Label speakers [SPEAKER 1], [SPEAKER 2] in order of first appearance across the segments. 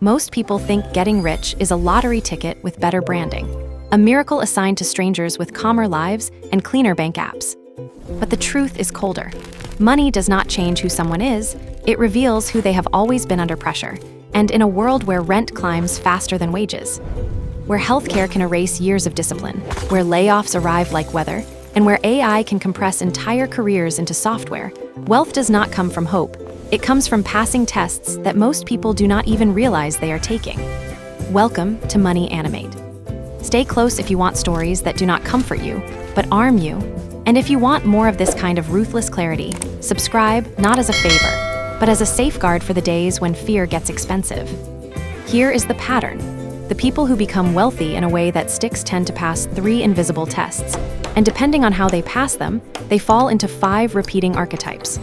[SPEAKER 1] Most people think getting rich is a lottery ticket with better branding, a miracle assigned to strangers with calmer lives and cleaner bank apps. But the truth is colder. Money does not change who someone is, it reveals who they have always been under pressure. And in a world where rent climbs faster than wages, where healthcare can erase years of discipline, where layoffs arrive like weather, and where AI can compress entire careers into software, wealth does not come from hope. It comes from passing tests that most people do not even realize they are taking. Welcome to Money Animate. Stay close if you want stories that do not comfort you, but arm you. And if you want more of this kind of ruthless clarity, subscribe not as a favor, but as a safeguard for the days when fear gets expensive. Here is the pattern. The people who become wealthy in a way that sticks tend to pass 3 invisible tests, and depending on how they pass them, they fall into 5 repeating archetypes.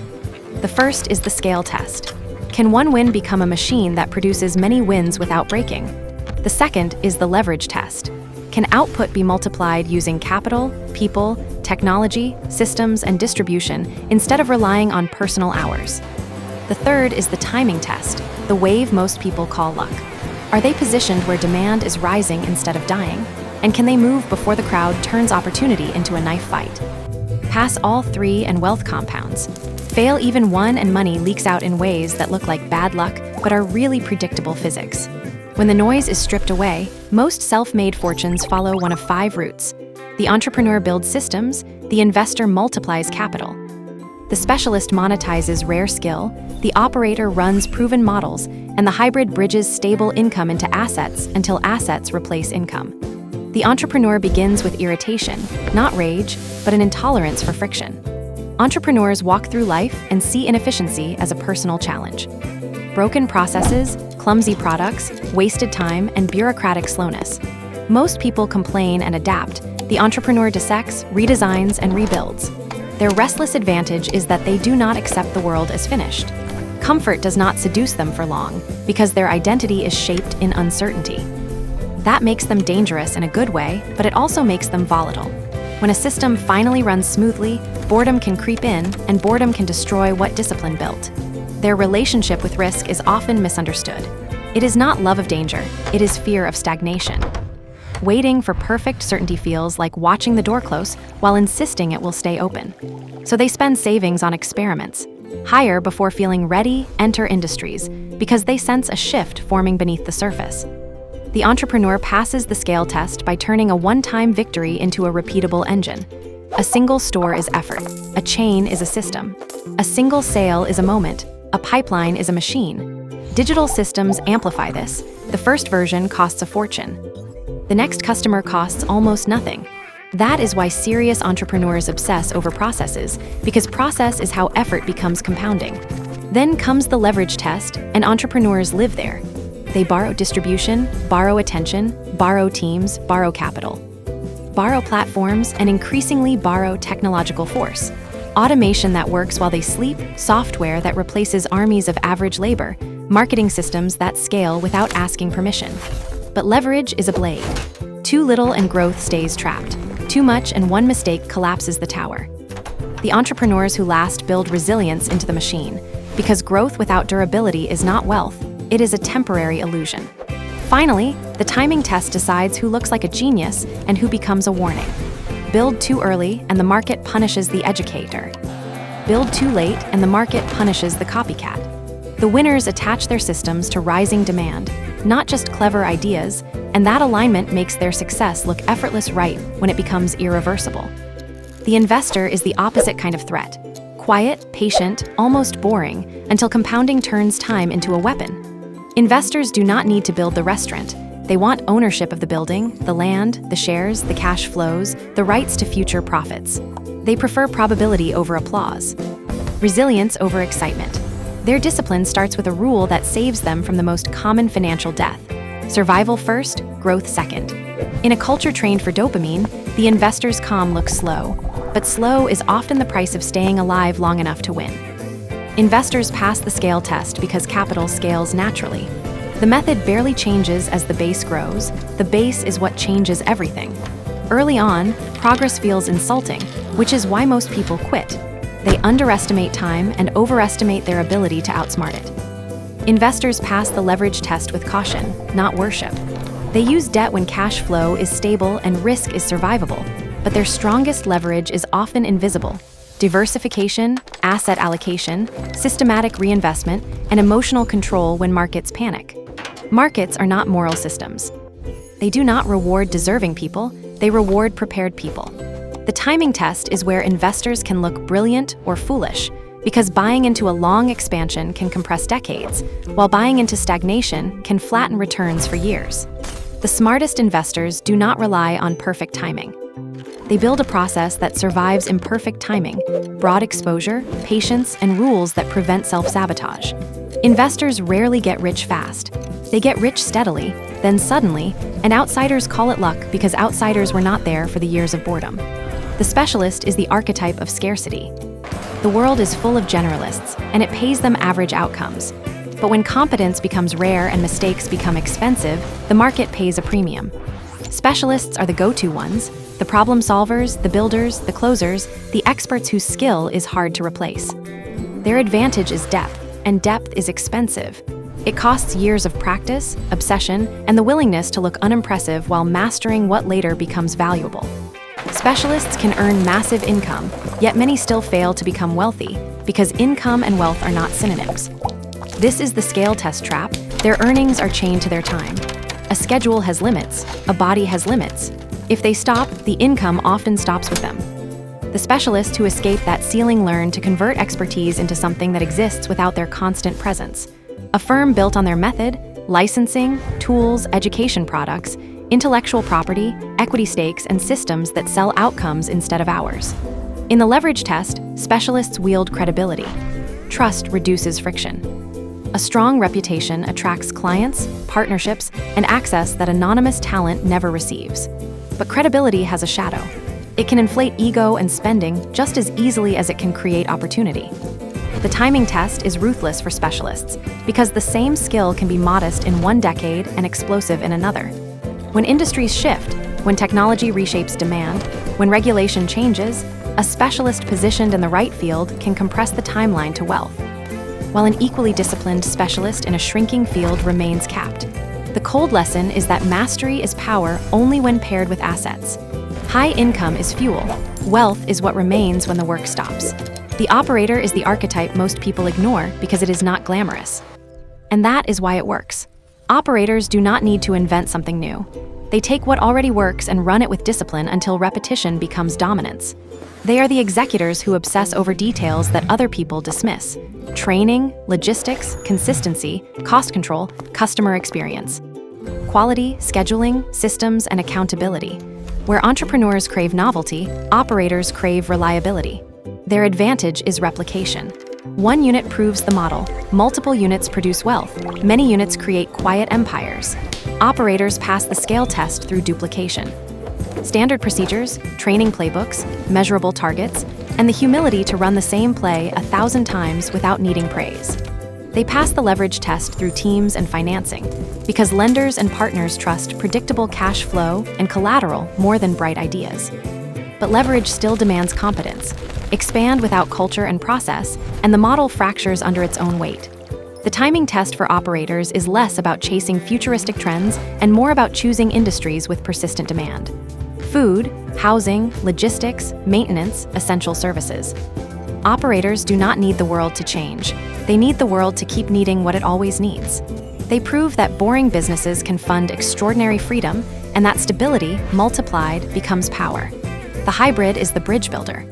[SPEAKER 1] The first is the scale test. Can one win become a machine that produces many wins without breaking? The second is the leverage test. Can output be multiplied using capital, people, technology, systems, and distribution instead of relying on personal hours? The third is the timing test, the wave most people call luck. Are they positioned where demand is rising instead of dying? And can they move before the crowd turns opportunity into a knife fight? Pass all 3 and wealth compounds. Fail even one and money leaks out in ways that look like bad luck but are really predictable physics. When the noise is stripped away, most self-made fortunes follow one of 5 routes. The entrepreneur builds systems, the investor multiplies capital. The specialist monetizes rare skill, the operator runs proven models, and the hybrid bridges stable income into assets until assets replace income. The entrepreneur begins with irritation, not rage, but an intolerance for friction. Entrepreneurs walk through life and see inefficiency as a personal challenge. Broken processes, clumsy products, wasted time, and bureaucratic slowness. Most people complain and adapt. The entrepreneur dissects, redesigns, and rebuilds. Their restless advantage is that they do not accept the world as finished. Comfort does not seduce them for long, because their identity is shaped in uncertainty. That makes them dangerous in a good way, but it also makes them volatile. When a system finally runs smoothly, boredom can creep in, and boredom can destroy what discipline built. Their relationship with risk is often misunderstood. It is not love of danger, it is fear of stagnation. Waiting for perfect certainty feels like watching the door close while insisting it will stay open. So they spend savings on experiments. Hire before feeling ready, enter industries, because they sense a shift forming beneath the surface. The entrepreneur passes the scale test by turning a one-time victory into a repeatable engine. A single store is effort. A chain is a system. A single sale is a moment. A pipeline is a machine. Digital systems amplify this. The first version costs a fortune. The next customer costs almost nothing. That is why serious entrepreneurs obsess over processes, because process is how effort becomes compounding. Then comes the leverage test, and entrepreneurs live there. They borrow distribution, borrow attention, borrow teams, borrow capital. Borrow platforms, and increasingly borrow technological force. Automation that works while they sleep, software that replaces armies of average labor, marketing systems that scale without asking permission. But leverage is a blade. Too little and growth stays trapped. Too much and one mistake collapses the tower. The entrepreneurs who last build resilience into the machine, because growth without durability is not wealth, it is a temporary illusion. Finally, the timing test decides who looks like a genius and who becomes a warning. Build too early and the market punishes the educator. Build too late and the market punishes the copycat. The winners attach their systems to rising demand, not just clever ideas, and that alignment makes their success look effortless right when it becomes irreversible. The investor is the opposite kind of threat. Quiet, patient, almost boring, until compounding turns time into a weapon. Investors do not need to build the restaurant. They want ownership of the building, the land, the shares, the cash flows, the rights to future profits. They prefer probability over applause, resilience over excitement. Their discipline starts with a rule that saves them from the most common financial death. Survival first, growth second. In a culture trained for dopamine, the investor's calm looks slow, but slow is often the price of staying alive long enough to win. Investors pass the scale test because capital scales naturally. The method barely changes as the base grows. The base is what changes everything. Early on, progress feels insulting, which is why most people quit. They underestimate time and overestimate their ability to outsmart it. Investors pass the leverage test with caution, not worship. They use debt when cash flow is stable and risk is survivable, but their strongest leverage is often invisible. Diversification, asset allocation, systematic reinvestment, and emotional control when markets panic. Markets are not moral systems. They do not reward deserving people, they reward prepared people. The timing test is where investors can look brilliant or foolish, because buying into a long expansion can compress decades, while buying into stagnation can flatten returns for years. The smartest investors do not rely on perfect timing. They build a process that survives imperfect timing, broad exposure, patience, and rules that prevent self-sabotage. Investors rarely get rich fast. They get rich steadily, then suddenly, and outsiders call it luck because outsiders were not there for the years of boredom. The specialist is the archetype of scarcity. The world is full of generalists, and it pays them average outcomes. But when competence becomes rare and mistakes become expensive, the market pays a premium. Specialists are the go-to ones, the problem solvers, the builders, the closers, the experts whose skill is hard to replace. Their advantage is depth, and depth is expensive. It costs years of practice, obsession, and the willingness to look unimpressive while mastering what later becomes valuable. Specialists can earn massive income, yet many still fail to become wealthy because income and wealth are not synonyms. This is the scale test trap. Their earnings are chained to their time. A schedule has limits, a body has limits. If they stop, the income often stops with them. The specialists who escape that ceiling learn to convert expertise into something that exists without their constant presence. A firm built on their method, licensing, tools, education products, intellectual property, equity stakes, and systems that sell outcomes instead of hours. In the leverage test, specialists wield credibility. Trust reduces friction. A strong reputation attracts clients, partnerships, and access that anonymous talent never receives. But credibility has a shadow. It can inflate ego and spending just as easily as it can create opportunity. The timing test is ruthless for specialists because the same skill can be modest in one decade and explosive in another. When industries shift, when technology reshapes demand, when regulation changes, a specialist positioned in the right field can compress the timeline to wealth, while an equally disciplined specialist in a shrinking field remains capped. The cold lesson is that mastery is power only when paired with assets. High income is fuel. Wealth is what remains when the work stops. The operator is the archetype most people ignore because it is not glamorous. And that is why it works. Operators do not need to invent something new. They take what already works and run it with discipline until repetition becomes dominance. They are the executors who obsess over details that other people dismiss. Training, logistics, consistency, cost control, customer experience. Quality, scheduling, systems, and accountability. Where entrepreneurs crave novelty, operators crave reliability. Their advantage is replication. One unit proves the model, multiple units produce wealth, many units create quiet empires. Operators pass the scale test through duplication. Standard procedures, training playbooks, measurable targets, and the humility to run the same play 1,000 times without needing praise. They pass the leverage test through teams and financing, because lenders and partners trust predictable cash flow and collateral more than bright ideas. But leverage still demands competence. Expand without culture and process, and the model fractures under its own weight. The timing test for operators is less about chasing futuristic trends and more about choosing industries with persistent demand. Food, housing, logistics, maintenance, essential services. Operators do not need the world to change. They need the world to keep needing what it always needs. They prove that boring businesses can fund extraordinary freedom, and that stability, multiplied, becomes power. The hybrid is the bridge builder.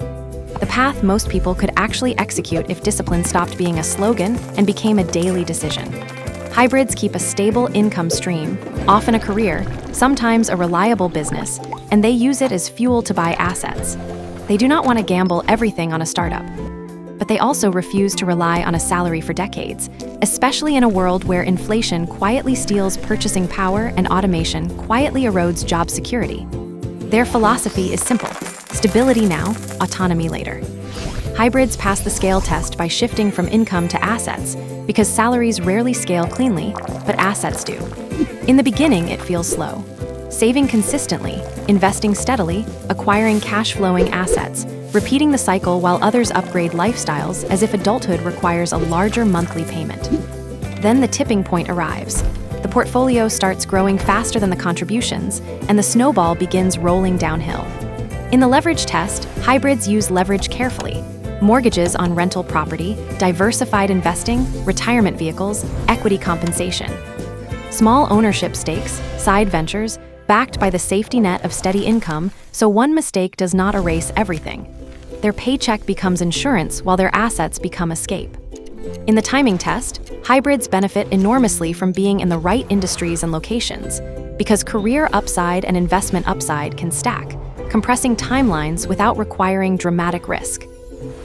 [SPEAKER 1] The path most people could actually execute if discipline stopped being a slogan and became a daily decision. Hybrids keep a stable income stream, often a career, sometimes a reliable business, and they use it as fuel to buy assets. They do not want to gamble everything on a startup. But they also refuse to rely on a salary for decades, especially in a world where inflation quietly steals purchasing power and automation quietly erodes job security. Their philosophy is simple: stability now, autonomy later. Hybrids pass the scale test by shifting from income to assets, because salaries rarely scale cleanly, but assets do. In the beginning, it feels slow. Saving consistently, investing steadily, acquiring cash-flowing assets, repeating the cycle while others upgrade lifestyles as if adulthood requires a larger monthly payment. Then the tipping point arrives. The portfolio starts growing faster than the contributions, and the snowball begins rolling downhill. In the leverage test, hybrids use leverage carefully. Mortgages on rental property, diversified investing, retirement vehicles, equity compensation. Small ownership stakes, side ventures, backed by the safety net of steady income, so one mistake does not erase everything. Their paycheck becomes insurance while their assets become escape. In the timing test, hybrids benefit enormously from being in the right industries and locations, because career upside and investment upside can stack, compressing timelines without requiring dramatic risk.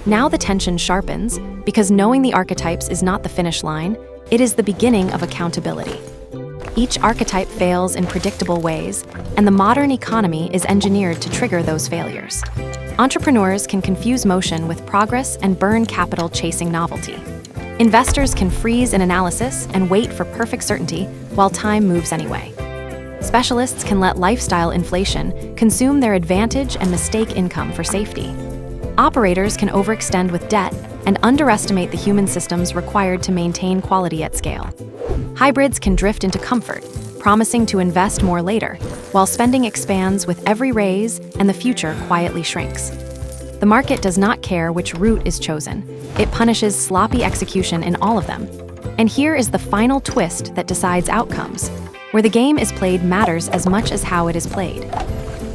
[SPEAKER 1] Now the tension sharpens, because knowing the archetypes is not the finish line, it is the beginning of accountability. Each archetype fails in predictable ways, and the modern economy is engineered to trigger those failures. Entrepreneurs can confuse motion with progress and burn capital chasing novelty. Investors can freeze in analysis and wait for perfect certainty while time moves anyway. Specialists can let lifestyle inflation consume their advantage and mistake income for safety. Operators can overextend with debt and underestimate the human systems required to maintain quality at scale. Hybrids can drift into comfort, promising to invest more later, while spending expands with every raise and the future quietly shrinks. The market does not care which route is chosen. It punishes sloppy execution in all of them. And here is the final twist that decides outcomes. Where the game is played matters as much as how it is played.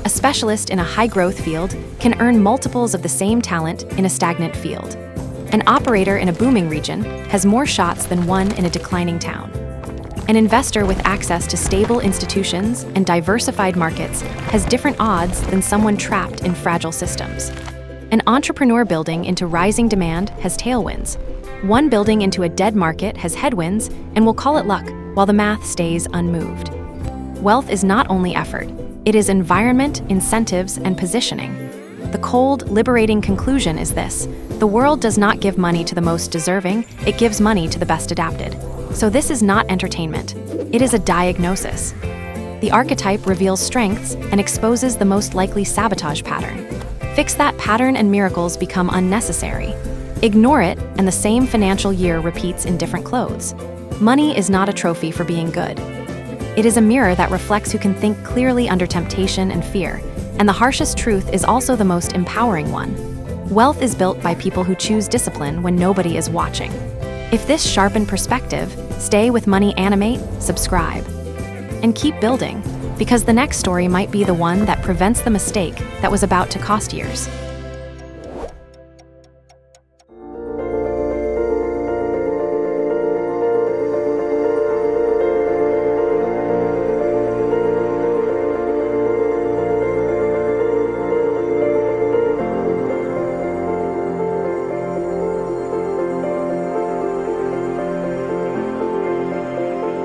[SPEAKER 1] A specialist in a high-growth field can earn multiples of the same talent in a stagnant field. An operator in a booming region has more shots than one in a declining town. An investor with access to stable institutions and diversified markets has different odds than someone trapped in fragile systems. An entrepreneur building into rising demand has tailwinds. One building into a dead market has headwinds, and we'll call it luck, while the math stays unmoved. Wealth is not only effort. It is environment, incentives, and positioning. The cold, liberating conclusion is this: the world does not give money to the most deserving, it gives money to the best adapted. So this is not entertainment. It is a diagnosis. The archetype reveals strengths and exposes the most likely sabotage pattern. Fix that pattern and miracles become unnecessary. Ignore it, and the same financial year repeats in different clothes. Money is not a trophy for being good. It is a mirror that reflects who can think clearly under temptation and fear, and the harshest truth is also the most empowering one. Wealth is built by people who choose discipline when nobody is watching. If this sharpened perspective, stay with Money Animate, subscribe, and keep building, because the next story might be the one that prevents the mistake that was about to cost years.